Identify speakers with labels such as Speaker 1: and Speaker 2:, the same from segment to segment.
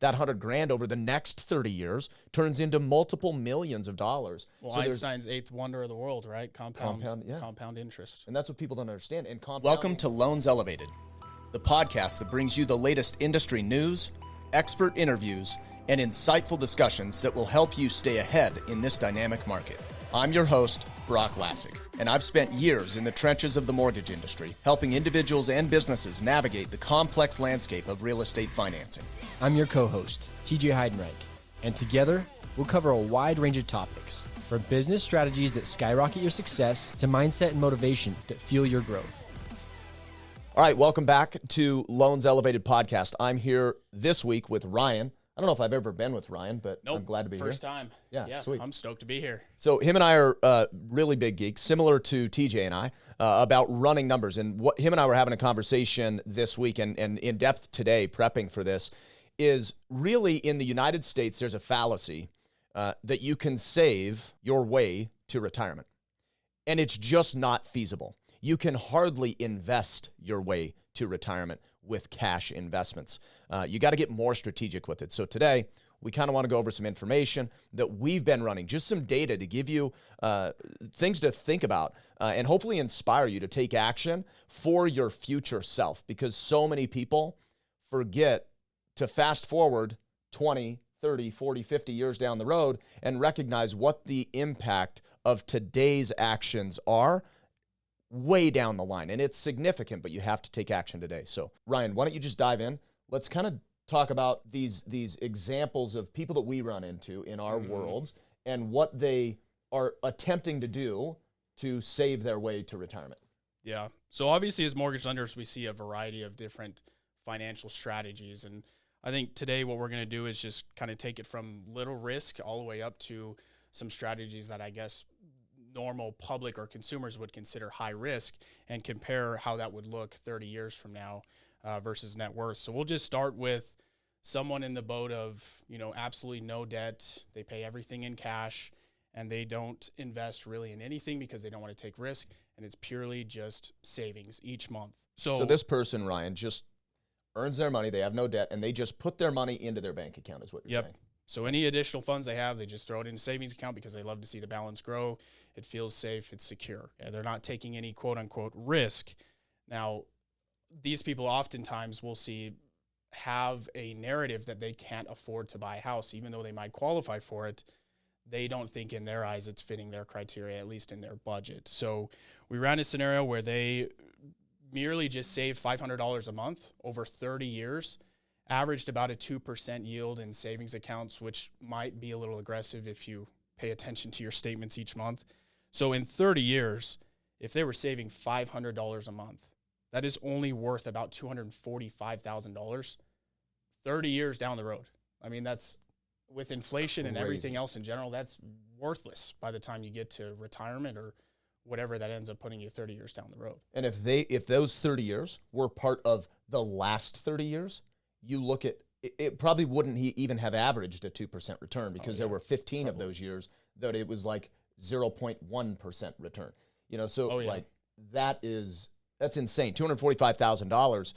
Speaker 1: that 100 grand over the next 30 years turns into multiple millions of dollars.
Speaker 2: Well, so Einstein's eighth wonder of the world, right? Compound interest.
Speaker 1: And that's what people don't understand. And
Speaker 3: Welcome to Loans Elevated, the podcast that brings you the latest industry news, expert interviews, and insightful discussions that will help you stay ahead in this dynamic market. I'm your host, Broch Lassig, and I've spent years in the trenches of the mortgage industry, helping individuals and businesses navigate the complex landscape of real estate financing.
Speaker 4: I'm your co-host, TJ Heidenreich, and together we'll cover a wide range of topics, from business strategies that skyrocket your success to mindset and motivation that fuel your growth.
Speaker 1: All right, welcome back to Loans Elevated Podcast. I'm here this week with Ryan. I don't know if I've ever been with Ryan, but I'm glad to be here.
Speaker 2: First time.
Speaker 1: Yeah, sweet.
Speaker 2: I'm stoked to be here.
Speaker 1: So him and I are really big geeks, similar to TJ and I, about running numbers. And what him and I were having a conversation this week and in depth today, prepping for this, is really in the United States, there's a fallacy that you can save your way to retirement. And it's just not feasible. You can hardly invest your way to retirement with cash investments. You got to get more strategic with it. So today, we kind of want to go over some information that we've been running, just some data to give you things to think about and hopefully inspire you to take action for your future self, because so many people forget to fast forward 20, 30, 40, 50 years down the road and recognize what the impact of today's actions are way down the line. And it's significant, but you have to take action today. So Ryan, why don't you just dive in? Let's kind of talk about these examples of people that we run into in our worlds and what they are attempting to do to save their way to retirement.
Speaker 2: Yeah. So obviously as mortgage lenders, we see a variety of different financial strategies. And I think today what we're going to do is just kind of take it from little risk all the way up to some strategies that I guess normal public or consumers would consider high risk and compare how that would look 30 years from now versus net worth. So we'll just start with someone in the boat of, absolutely no debt. They pay everything in cash and they don't invest really in anything because they don't want to take risk. And it's purely just savings each month. So
Speaker 1: this person, Ryan, just earns their money. They have no debt and they just put their money into their bank account is what you're saying.
Speaker 2: So any additional funds they have, they just throw it in a savings account because they love to see the balance grow. It feels safe. It's secure. And they're not taking any quote unquote risk. Now, these people oftentimes we'll see have a narrative that they can't afford to buy a house, even though they might qualify for it. They don't think in their eyes it's fitting their criteria, at least in their budget. So we ran a scenario where they merely just saved $500 a month over 30 years, averaged about a 2% yield in savings accounts, which might be a little aggressive if you pay attention to your statements each month. So in 30 years, if they were saving $500 a month, that is only worth about $245,000 30 years down the road. I mean, that's with inflation and everything else in general, that's worthless by the time you get to retirement or whatever that ends up putting you 30 years down the road.
Speaker 1: And if those 30 years were part of the last 30 years, you look at it probably wouldn't even have averaged a 2% return because there were 15 of those years that it was like 0.1% return. That's insane. $245,000,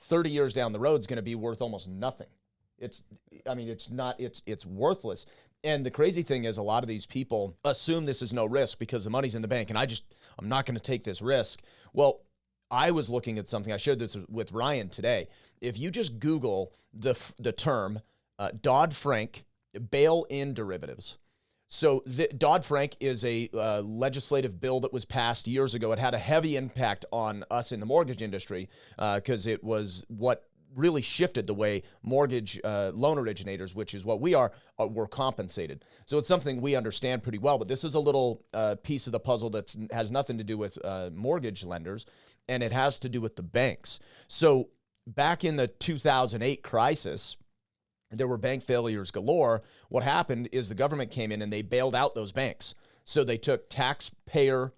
Speaker 1: 30 years down the road is going to be worth almost nothing. It's worthless. And the crazy thing is a lot of these people assume this is no risk because the money's in the bank and I'm not going to take this risk. Well, I was looking at something, I shared this with Ryan today. If you just Google the term Dodd-Frank bail-in derivatives. So Dodd-Frank is a legislative bill that was passed years ago. It had a heavy impact on us in the mortgage industry because it was what really shifted the way mortgage loan originators, which is what we are, were compensated. So it's something we understand pretty well, but this is a little piece of the puzzle that has nothing to do with mortgage lenders, and it has to do with the banks. So back in the 2008 crisis, there were bank failures galore. What happened is the government came in and they bailed out those banks. So they took taxpayer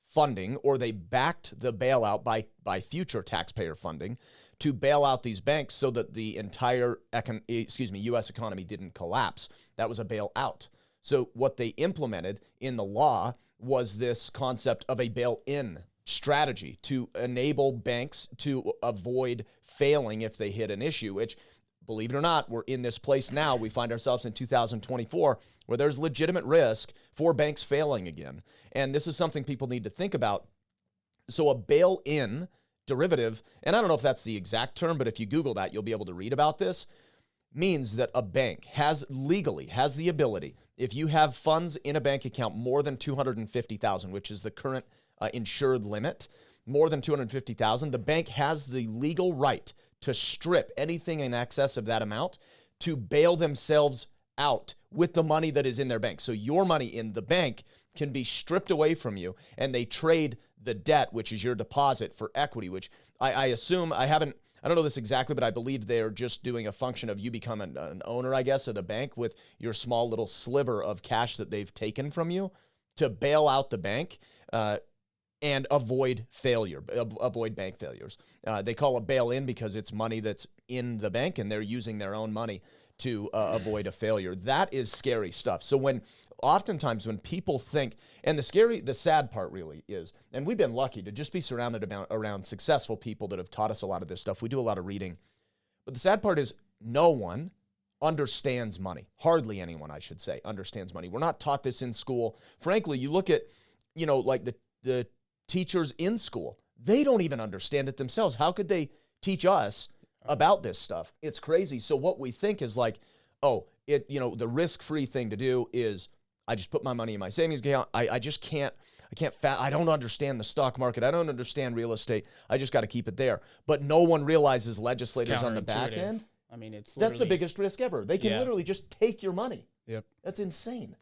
Speaker 1: funding, or they backed the bailout by future taxpayer funding to bail out these banks so that the entire U.S. economy didn't collapse. That was a bailout. So what they implemented in the law was this concept of a bail-in strategy to enable banks to avoid failing if they hit an issue, which believe it or not, we're in this place now. We find ourselves in 2024 where there's legitimate risk for banks failing again. And this is something people need to think about. So a bail-in derivative, and I don't know if that's the exact term, but if you Google that, you'll be able to read about this, means that a bank has the ability, if you have funds in a bank account more than $250,000, which is the current insured limit, more than $250,000, the bank has the legal right to strip anything in excess of that amount to bail themselves out with the money that is in their bank. So your money in the bank can be stripped away from you, and they trade the debt, which is your deposit, for equity, which I assume, I don't know this exactly, but I believe they're just doing a function of you become an owner, I guess, of the bank with your small little sliver of cash that they've taken from you to bail out the bank and avoid failure, avoid bank failures. They call it bail-in because it's money that's in the bank and they're using their own money to avoid a failure. That is scary stuff. So oftentimes when people think, and the sad part really is, and we've been lucky to just be surrounded around successful people that have taught us a lot of this stuff. We do a lot of reading. But the sad part is no one understands money. Hardly anyone, I should say, understands money. We're not taught this in school. Frankly, you look at, like the teachers in school, they don't even understand it themselves. How could they teach us about this stuff? It's crazy. So what we think is like, the risk-free thing to do is I just put my money in my savings account. I don't understand the stock market. I don't understand real estate. I just got to keep it there. But no one realizes legislators on the back end.
Speaker 2: I mean,
Speaker 1: that's the biggest risk ever. They can literally just take your money.
Speaker 2: Yep.
Speaker 1: That's insane.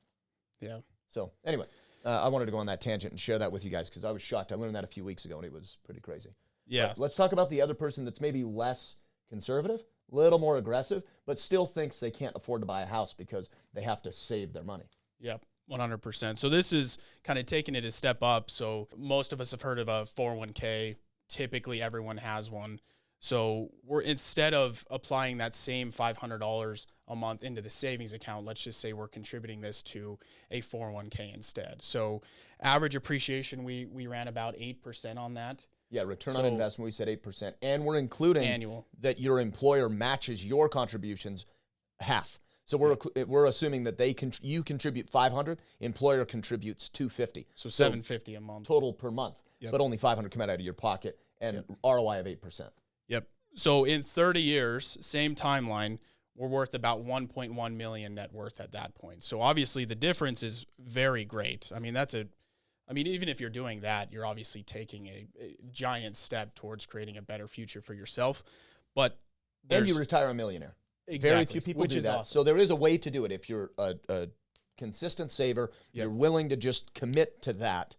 Speaker 2: Yeah.
Speaker 1: So anyway, I wanted to go on that tangent and share that with you guys because I was shocked. I learned that a few weeks ago and it was pretty crazy.
Speaker 2: Yeah.
Speaker 1: But let's talk about the other person that's maybe less conservative, a little more aggressive, but still thinks they can't afford to buy a house because they have to save their money.
Speaker 2: Yep. 100%. So this is kind of taking it a step up. So most of us have heard of a 401k. Typically everyone has one. So instead of applying that same $500 a month into the savings account, let's just say we're contributing this to a 401k instead. So average appreciation, we ran about 8% on that.
Speaker 1: Yeah, return on investment, we said 8%. And we're including
Speaker 2: annual
Speaker 1: that your employer matches your contributions half. So we're assuming that you contribute $500, employer contributes $250.
Speaker 2: So $750 a month
Speaker 1: total per month. Yep. But only $500 come out of your pocket and ROI of 8%.
Speaker 2: Yep. So in 30 years, same timeline, we're worth about 1.1 million net worth at that point. So obviously the difference is very great. I mean, even if you're doing that, you're obviously taking a giant step towards creating a better future for yourself. And
Speaker 1: you retire a millionaire.
Speaker 2: Exactly.
Speaker 1: Very few people do that.
Speaker 2: Awesome.
Speaker 1: So there is a way to do it. If you're a consistent saver, you're willing to just commit to that.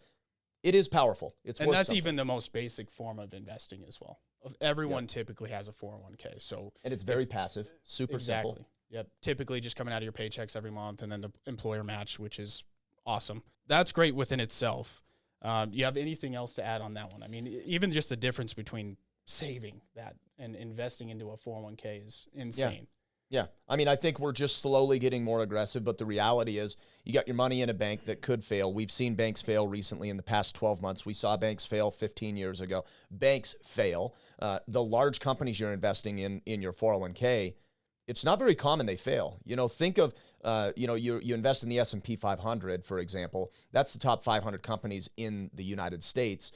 Speaker 1: It is powerful.
Speaker 2: And that's even the most basic form of investing as well. Everyone typically has a 401k.
Speaker 1: And it's very passive, super simple.
Speaker 2: Yep. Typically just coming out of your paychecks every month and then the employer match, which is awesome. That's great within itself. You have anything else to add on that one? I mean, even just the difference between saving that and investing into a 401k is insane.
Speaker 1: Yeah. I mean, I think we're just slowly getting more aggressive, but the reality is you got your money in a bank that could fail. We've seen banks fail recently in the past 12 months. We saw banks fail 15 years ago. Banks fail. The large companies you're investing in your 401k, it's not very common they fail. Think of, you invest in the S&P 500, for example. That's the top 500 companies in the United States.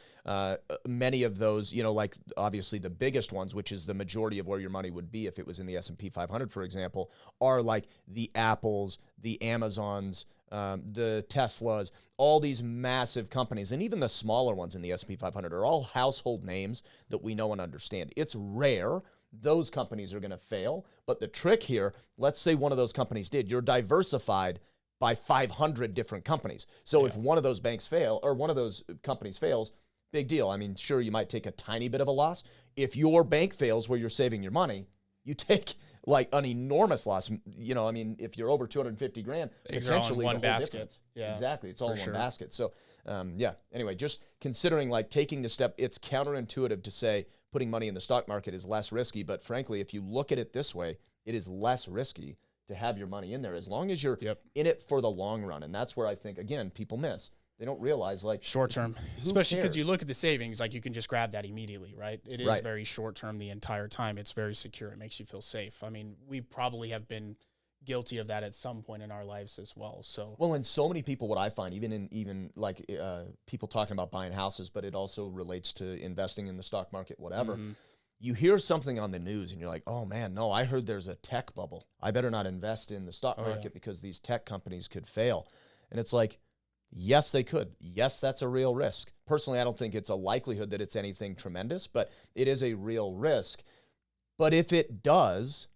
Speaker 1: Many of those, like obviously the biggest ones, which is the majority of where your money would be if it was in the S&P 500, for example, are like the Apples, the Amazons, the Teslas, all these massive companies, and even the smaller ones in the S&P 500 are all household names that we know and understand. It's rare those companies are going to fail. But the trick here, let's say one of those companies did. You're diversified by 500 different companies. So if one of those banks fail or one of those companies fails, big deal. I mean, sure, you might take a tiny bit of a loss. If your bank fails where you're saving your money, you take like an enormous loss. If you're over 250 grand, potentially
Speaker 2: one
Speaker 1: the whole
Speaker 2: basket.
Speaker 1: difference.
Speaker 2: Yeah,
Speaker 1: exactly. It's all in
Speaker 2: sure.
Speaker 1: one basket. So, anyway, just considering like taking the step, it's counterintuitive to say putting money in the stock market is less risky. But frankly, if you look at it this way, it is less risky to have your money in there as long as you're in it for the long run. And that's where I think, again, people miss. They don't realize, like,
Speaker 2: short term,
Speaker 1: who
Speaker 2: especially because you
Speaker 1: cares?
Speaker 2: look at the savings, like you can just grab that immediately, right? It is
Speaker 1: Right.
Speaker 2: very short term the entire time. It's very secure. It makes you feel safe. I mean, we probably have been guilty of that at some point in our lives as well. So,
Speaker 1: Well, and so many people, what I find, even like people talking about buying houses, but it also relates to investing in the stock market, whatever. You hear something on the news and you're like, oh man, no, I heard there's a tech bubble. I better not invest in the stock market because these tech companies could fail. And it's like, yes, they could. Yes, that's a real risk. Personally, I don't think it's a likelihood that it's anything tremendous, but it is a real risk. But if it does,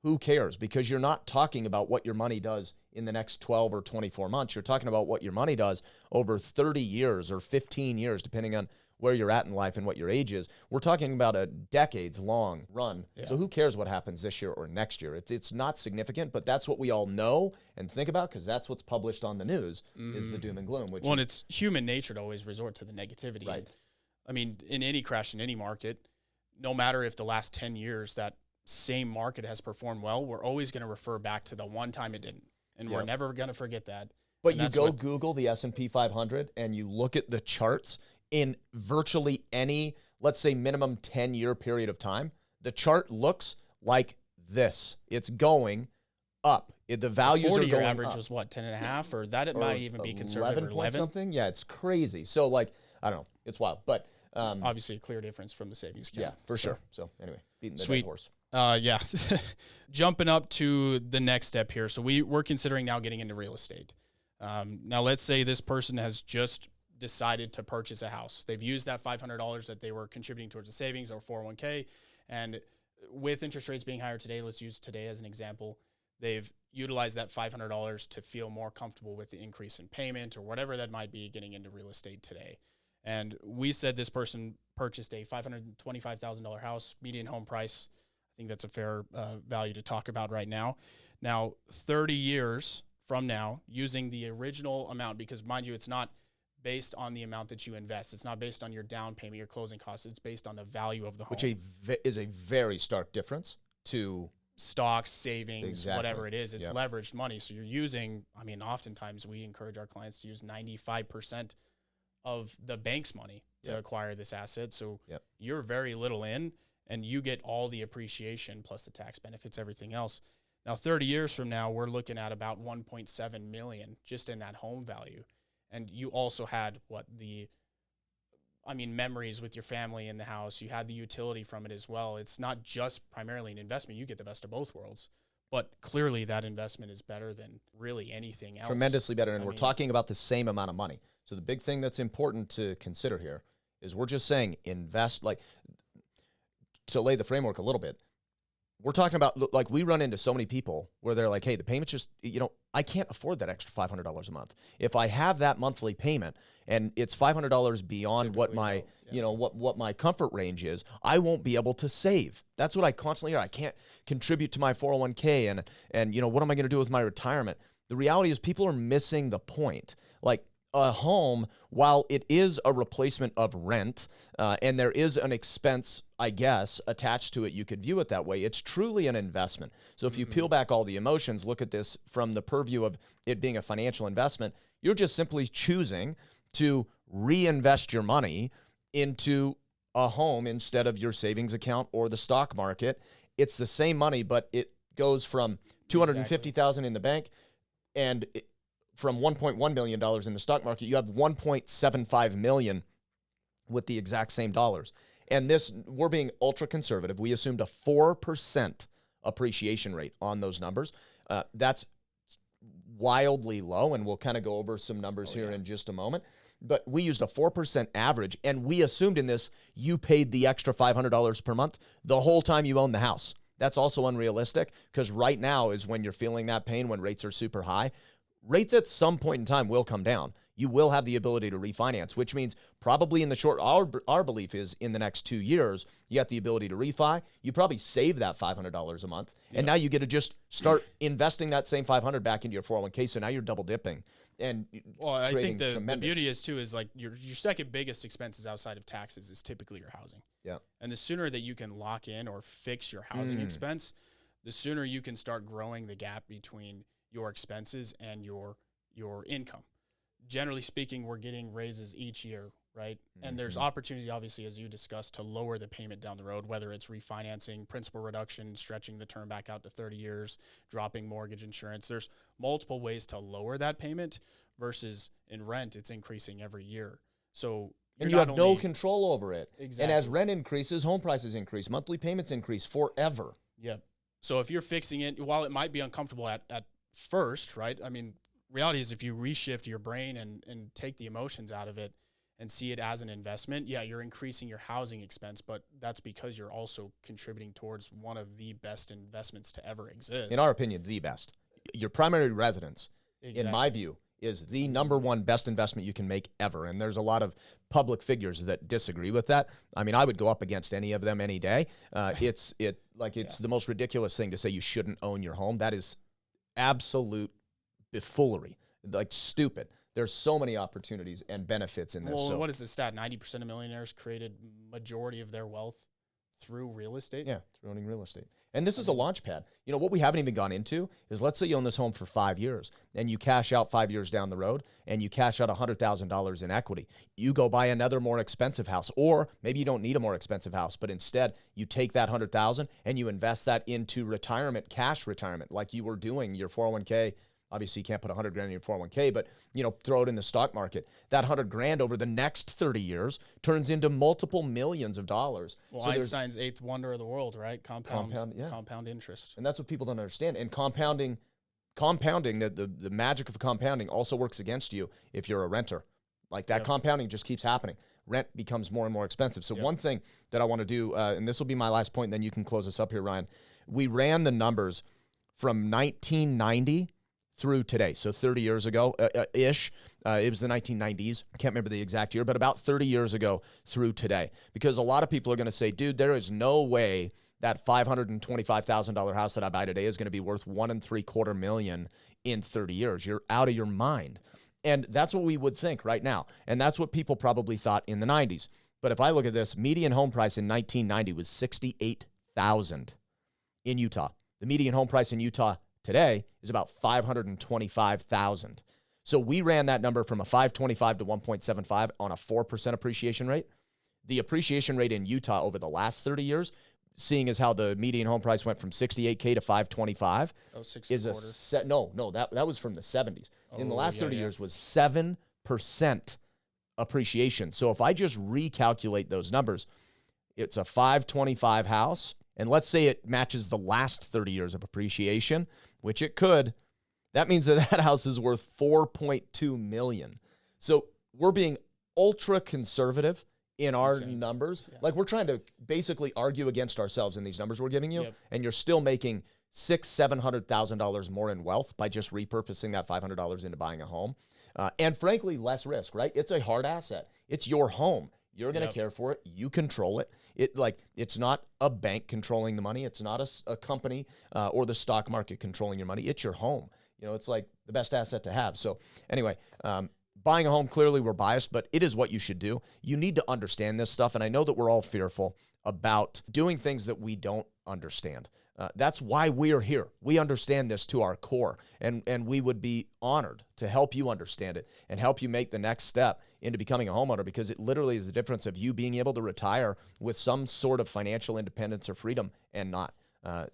Speaker 1: who cares? Because you're not talking about what your money does in the next 12 or 24 months. You're talking about what your money does over 30 years or 15 years, depending on where you're at in life and what your age is. We're talking about a decades-long run. Yeah. So who cares what happens this year or next year? It's not significant, but that's what we all know and think about because that's what's published on the news is the doom and gloom.
Speaker 2: And it's human nature to always resort to the negativity.
Speaker 1: Right.
Speaker 2: I mean, in any crash, in any market, no matter if the last 10 years that same market has performed well, we're always going to refer back to the one time it didn't. And we're never going to forget that.
Speaker 1: But you go Google the S&P 500 and you look at the charts in virtually any, let's say, minimum 10-year period of time, the chart looks like this. It's going up. The values are going up.
Speaker 2: 40-year average was what, 10.5? Or that it might even be conservative.
Speaker 1: 11 point something? Yeah, it's crazy. So, like, I don't know. It's wild. But
Speaker 2: obviously a clear difference from the savings account.
Speaker 1: Yeah, for sure. So, anyway, beating the
Speaker 2: Sweet.
Speaker 1: dead horse.
Speaker 2: Yeah. Jumping up to the next step here. So we're considering now getting into real estate. Now, let's say this person has just decided to purchase a house. They've used that $500 that they were contributing towards a savings or 401k. And with interest rates being higher today, let's use today as an example, they've utilized that $500 to feel more comfortable with the increase in payment or whatever that might be getting into real estate today. And we said this person purchased a $525,000 house, median home price. I think that's a fair value to talk about right now. Now, 30 years from now, using the original amount, because mind you, it's not based on the amount that you invest. It's not based on your down payment, your closing costs. It's based on the value of the home.
Speaker 1: Which is a very stark difference to
Speaker 2: stocks, savings,
Speaker 1: exactly.
Speaker 2: Whatever it is. It's leveraged money. So you're using, I mean, oftentimes we encourage our clients to use 95% of the bank's money to acquire this asset. So you're very little in, and you get all the appreciation plus the tax benefits, everything else. Now, 30 years from now, we're looking at about $1.7 million just in that home value. And you also had memories with your family in the house. You had the utility from it as well. It's not just primarily an investment. You get the best of both worlds. But clearly that investment is better than really anything else.
Speaker 1: Tremendously better. And we're talking about the same amount of money. So the big thing that's important to consider here is we're just saying invest, like, to lay the framework a little bit. We're talking about, like, we run into so many people where they're like, hey, the payment's just, I can't afford that extra $500 a month. If I have that monthly payment and it's $500 beyond what my, what my comfort range is, I won't be able to save. That's what I constantly hear. I can't contribute to my 401k and what am I going to do with my retirement? The reality is people are missing the point. Like, a home, while it is a replacement of rent, and there is an expense, I guess, attached to it, you could view it that way, it's truly an investment. So if you peel back all the emotions, look at this from the purview of it being a financial investment, you're just simply choosing to reinvest your money into a home instead of your savings account or the stock market. It's the same money, but it goes from $250,000 in the bank and from $1.1 million in the stock market, you have $1.75 million with the exact same dollars. And this, we're being ultra conservative. We assumed a 4% appreciation rate on those numbers. That's wildly low, and we'll kind of go over some numbers here in just a moment. But we used a 4% average, and we assumed in this you paid the extra $500 per month the whole time you own the house. That's also unrealistic because right now is when you're feeling that pain when rates are super high. Rates at some point in time will come down. You will have the ability to refinance, which means probably in the short, our belief is in the next 2 years, you have the ability to refi. You probably save that $500 a month. And now you get to just start investing that same $500 back into your 401k. So now you're double dipping. And
Speaker 2: I think the beauty is too, is like your second biggest expenses outside of taxes is typically your housing.
Speaker 1: Yeah.
Speaker 2: And the sooner that you can lock in or fix your housing expense, the sooner you can start growing the gap between your expenses and your income. generally speaking, we're getting raises each year, right? And there's opportunity, obviously, as you discussed, to lower the payment down the road, whether it's refinancing, principal reduction, stretching the term back out to 30 years, dropping mortgage insurance. There's multiple ways to lower that payment versus in rent, it's increasing every year. So
Speaker 1: and you have no control over it.
Speaker 2: Exactly.
Speaker 1: And as rent increases, home prices increase, monthly payments increase forever.
Speaker 2: Yep. So if you're fixing it, while it might be uncomfortable at first, right? I mean, reality is if you reshift your brain and take the emotions out of it and see it as an investment, yeah, you're increasing your housing expense, but that's because you're also contributing towards one of the best investments to ever exist.
Speaker 1: In our opinion, the best. Your primary residence,
Speaker 2: Exactly.
Speaker 1: in my view, is the number one best investment you can make ever. And there's a lot of public figures that disagree with that. I mean, I would go up against any of them any day. It's the most ridiculous thing to say you shouldn't own your home. That is absolute buffoonery, like stupid. There's so many opportunities and benefits in this.
Speaker 2: Well,
Speaker 1: so,
Speaker 2: what is the stat? 90% of millionaires created majority of their wealth through real estate?
Speaker 1: Yeah, through owning real estate. And this is a launch pad. You know, what we haven't even gone into is, let's say you own this home for 5 years and you cash out 5 years down the road and you cash out $100,000 in equity. You go buy another more expensive house, or maybe you don't need a more expensive house, but instead you take that $100,000 and you invest that into retirement, cash retirement, like you were doing your 401k. Obviously, you can't put $100,000 in your 401k, but throw it in the stock market. That $100,000 over the next 30 years turns into multiple millions of dollars.
Speaker 2: Well, so Einstein's eighth wonder of the world, right? Compound interest.
Speaker 1: And that's what people don't understand. And compounding, the magic of compounding also works against you if you're a renter. Like that compounding just keeps happening. Rent becomes more and more expensive. So one thing that I want to do, and this will be my last point, and then you can close us up here, Ryan. We ran the numbers from 1990 through today, so 30 years ago ish. It was the 1990s. I can't remember the exact year, but about 30 years ago through today. Because a lot of people are going to say, dude, there is no way that $525,000 house that I buy today is going to be worth $1.75 million in 30 years. You're out of your mind. And that's what we would think right now. And that's what people probably thought in the 90s. But if I look at this, median home price in 1990 was $68,000 in Utah. The median home price in Utah today is about $525,000. So we ran that number from a 525 to 1.75 on a 4% appreciation rate. The appreciation rate in Utah over the last 30 years, seeing as how the median home price went from 68K to 525, is that was from the 70s. In the last 30 years was 7% appreciation. So if I just recalculate those numbers, it's a 525 house, and let's say it matches the last 30 years of appreciation, which it could. That means that house is worth $4.2 million. So we're being ultra conservative in our numbers. Yeah. Like, we're trying to basically argue against ourselves in these numbers we're giving you, and you're still making $600,000-$700,000 more in wealth by just repurposing that $500 into buying a home. And frankly, less risk, right? It's a hard asset. It's your home. You're going to care for it. You control it. It's not a bank controlling the money. It's not a company or the stock market controlling your money. It's your home. It's like the best asset to have. So anyway, buying a home, clearly we're biased, but it is what you should do. You need to understand this stuff. And I know that we're all fearful about doing things that we don't understand. That's why we are here. We understand this to our core, and we would be honored to help you understand it and help you make the next step into becoming a homeowner, because it literally is the difference of you being able to retire with some sort of financial independence or freedom and not.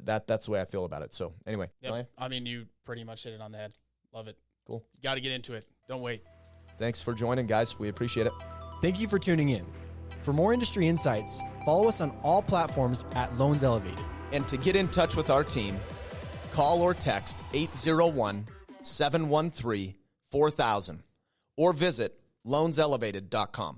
Speaker 1: That's the way I feel about it. So anyway, Ryan?
Speaker 2: I mean, you pretty much hit it on the head. Love it.
Speaker 1: Cool.
Speaker 2: You got to get into it. Don't wait.
Speaker 1: Thanks for joining, guys. We appreciate it.
Speaker 4: Thank you for tuning in. For more industry insights, follow us on all platforms at Loans Elevated.
Speaker 1: And to get in touch with our team, call or text 801-713-4000 or visit loanselevated.com.